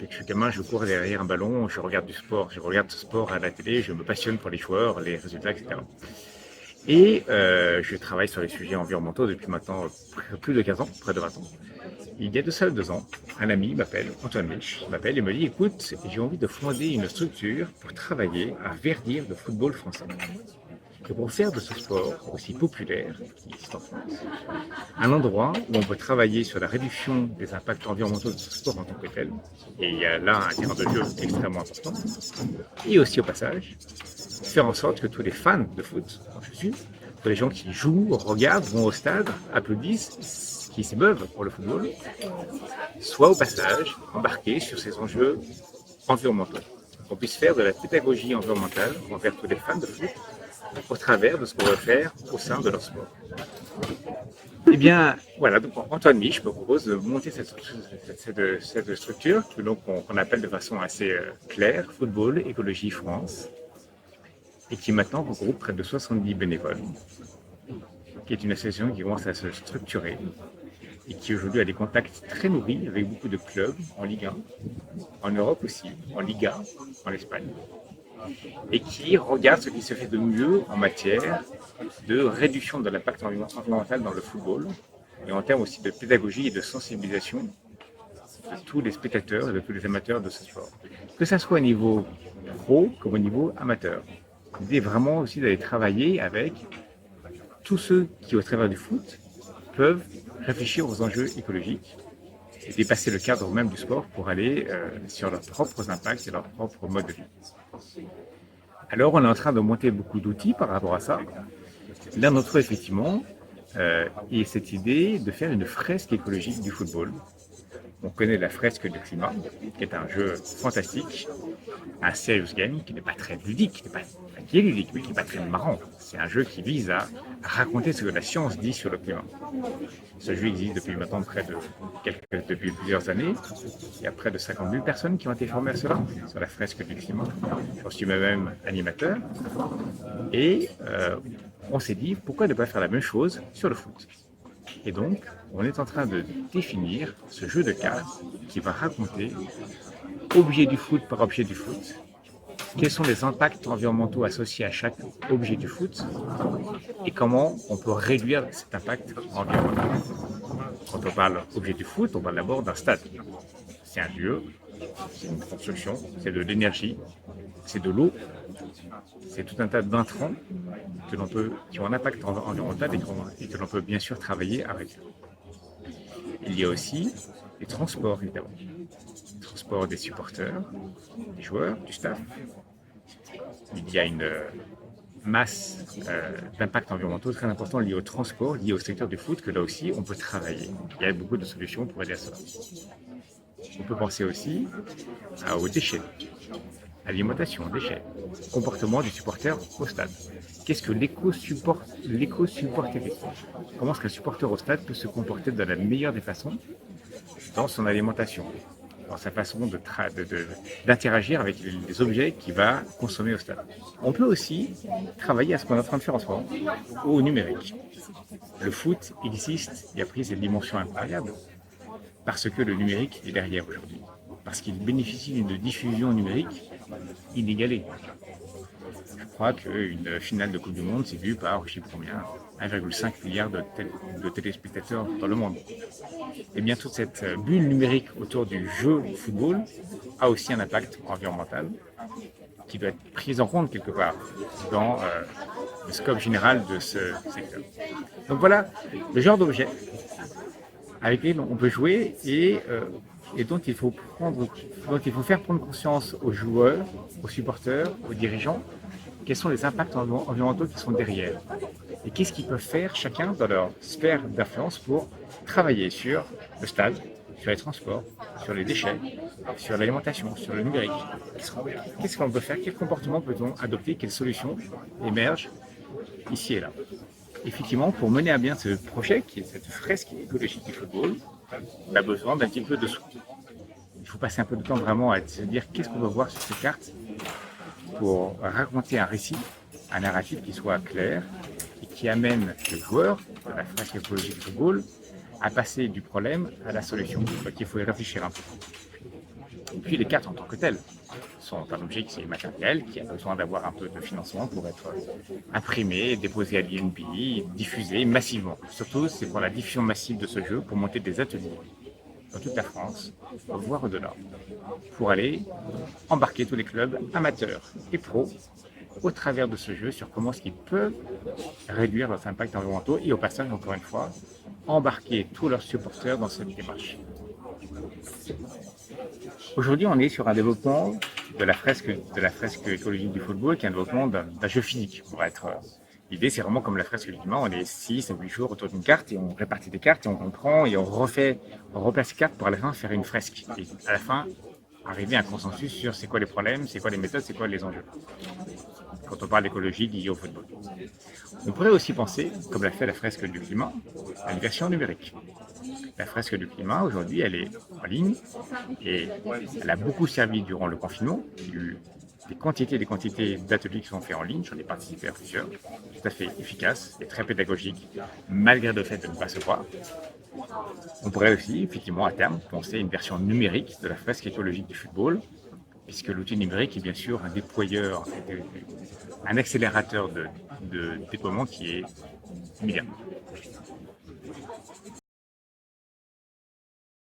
Depuis que je suis gamin, je cours derrière un ballon, je regarde du sport, je regarde ce sport à la télé, je me passionne pour les joueurs, les résultats, etc. Et je travaille sur les sujets environnementaux depuis maintenant plus de 15 ans, près de 20 ans. Il y a de ça 2 ans, un ami m'appelle, Antoine Milch, m'appelle et me dit: écoute, j'ai envie de fonder une structure pour travailler à verdir le football français. Et pour faire de ce sport aussi populaire qui existe en France, un endroit où on peut travailler sur la réduction des impacts environnementaux de ce sport en tant que tel, et il y a là un terrain de jeu extrêmement important, et aussi au passage, faire en sorte que tous les fans de foot, comme je suis, que les gens qui jouent, regardent, vont au stade, applaudissent, qui s'émeuvent pour le football, soient au passage embarqués sur ces enjeux environnementaux. Qu'on puisse faire de la pédagogie environnementale envers tous les fans de foot au travers de ce qu'on veut faire au sein de leur sport. Eh bien, voilà, donc Antoine Mich me propose de monter cette structure qu'on appelle de façon assez claire Football Écologie France, et qui maintenant regroupe près de 70 bénévoles, qui est une association qui commence à se structurer et qui aujourd'hui a des contacts très nourris avec beaucoup de clubs en Ligue 1, en Europe aussi, en Liga, en Espagne, et qui regarde ce qui se fait de mieux en matière de réduction de l'impact environnemental dans le football, et en termes aussi de pédagogie et de sensibilisation de tous les spectateurs et de tous les amateurs de ce sport. Que ça soit au niveau pro comme au niveau amateur. L'idée est vraiment aussi d'aller travailler avec tous ceux qui, au travers du foot, peuvent réfléchir aux enjeux écologiques et dépasser le cadre même du sport pour aller sur leurs propres impacts et leur propre mode de vie. Alors, on est en train de monter beaucoup d'outils par rapport à ça. L'un d'entre eux, effectivement, est cette idée de faire une fresque écologique du football. On connaît la fresque du climat, qui est un jeu fantastique, un serious game qui n'est pas très ludique, qui est ludique, mais qui n'est pas très marrant. C'est un jeu qui vise à raconter ce que la science dit sur le climat. Ce jeu existe depuis maintenant depuis plusieurs années. Il y a près de 50 000 personnes qui ont été formées à cela, sur la fresque du climat. J'en suis moi-même animateur. Et on s'est dit, pourquoi ne pas faire la même chose sur le foot? Et donc, on est en train de définir ce jeu de cartes qui va raconter, objet du foot par objet du foot, quels sont les impacts environnementaux associés à chaque objet du foot et comment on peut réduire cet impact environnemental. Quand on parle objet du foot, on parle d'abord d'un stade. C'est un lieu, c'est une construction, c'est de l'énergie, c'est de l'eau, c'est tout un tas d'intrants qui ont un impact environnemental et que l'on peut bien sûr travailler avec. Il y a aussi les transports, évidemment. Les transports des supporters, des joueurs, du staff. Il y a une masse d'impacts environnementaux très importants liés au transport, liés au secteur du foot, que là aussi on peut travailler. Il y a beaucoup de solutions pour aider à cela. On peut penser aussi aux déchets, alimentation, déchets, comportement des supporters au stade. Qu'est-ce que l'éco-supporterisme? Comment est-ce qu'un supporter au stade peut se comporter de la meilleure des façons dans son alimentation, dans sa façon d'interagir avec les objets qu'il va consommer au stade? On peut aussi travailler à ce qu'on est en train de faire en ce moment, au numérique. Le foot existe et a pris cette dimension incroyable parce que le numérique est derrière aujourd'hui, parce qu'il bénéficie d'une diffusion numérique inégalée. Je crois qu'une finale de Coupe du Monde s'est vue par, je ne sais plus combien, 1,5 milliard de téléspectateurs dans le monde. Et bien toute cette bulle numérique autour du jeu de football a aussi un impact environnemental qui doit être pris en compte quelque part dans le scope général de ce secteur. Donc voilà le genre d'objet avec lesquels on peut jouer et dont il faut faire prendre conscience aux joueurs, aux supporters, aux dirigeants, quels sont les impacts environnementaux qui sont derrière. Et qu'est-ce qu'ils peuvent faire chacun dans leur sphère d'influence pour travailler sur le stade, sur les transports, sur les déchets, sur l'alimentation, sur le numérique. Qu'est-ce qu'on peut faire? Quel comportement peut-on adopter? Quelles solutions émergent ici et là? Effectivement, pour mener à bien ce projet, qui est cette fresque écologique du football, on a besoin d'un petit peu de sous. Il faut passer un peu de temps vraiment à se dire qu'est-ce qu'on veut voir sur ces cartes pour raconter un récit, un narratif qui soit clair et qui amène le joueur de la fresque écologique du football à passer du problème à la solution. Donc il faut y réfléchir un peu. Et puis les cartes en tant que telles sont un objet qui est matériel, qui a besoin d'avoir un peu de financement pour être imprimé, déposé à l'INPI, diffusé massivement. Surtout, c'est pour la diffusion massive de ce jeu, pour monter des ateliers dans toute la France, voire au-delà, pour aller embarquer tous les clubs amateurs et pros au travers de ce jeu sur comment est-ce qu'ils peuvent réduire leurs impacts environnementaux et au passage, encore une fois, embarquer tous leurs supporters dans cette démarche. Aujourd'hui, on est sur un développement de la fresque écologique du football, qui est un développement d'un jeu physique. Pour être, l'idée, c'est vraiment comme la fresque du climat, on est 6 à 8 jours autour d'une carte et on répartit des cartes et on comprend et on replace les cartes pour à la fin faire une fresque. Et à la fin, arriver à un consensus sur c'est quoi les problèmes, c'est quoi les méthodes, c'est quoi les enjeux. Quand on parle d'écologie liée au football. On pourrait aussi penser, comme l'a fait la fresque du climat, à une version numérique. La fresque du climat, aujourd'hui, elle est en ligne et elle a beaucoup servi durant le confinement. Il y a eu des quantités d'ateliers qui sont faits en ligne. J'en ai participé à plusieurs, tout à fait efficaces et très pédagogiques, malgré le fait de ne pas se voir. On pourrait aussi, effectivement, à terme, penser à une version numérique de la fresque écologique du football, puisque l'outil numérique est bien sûr un déployeur, un accélérateur de déploiement qui est immédiat.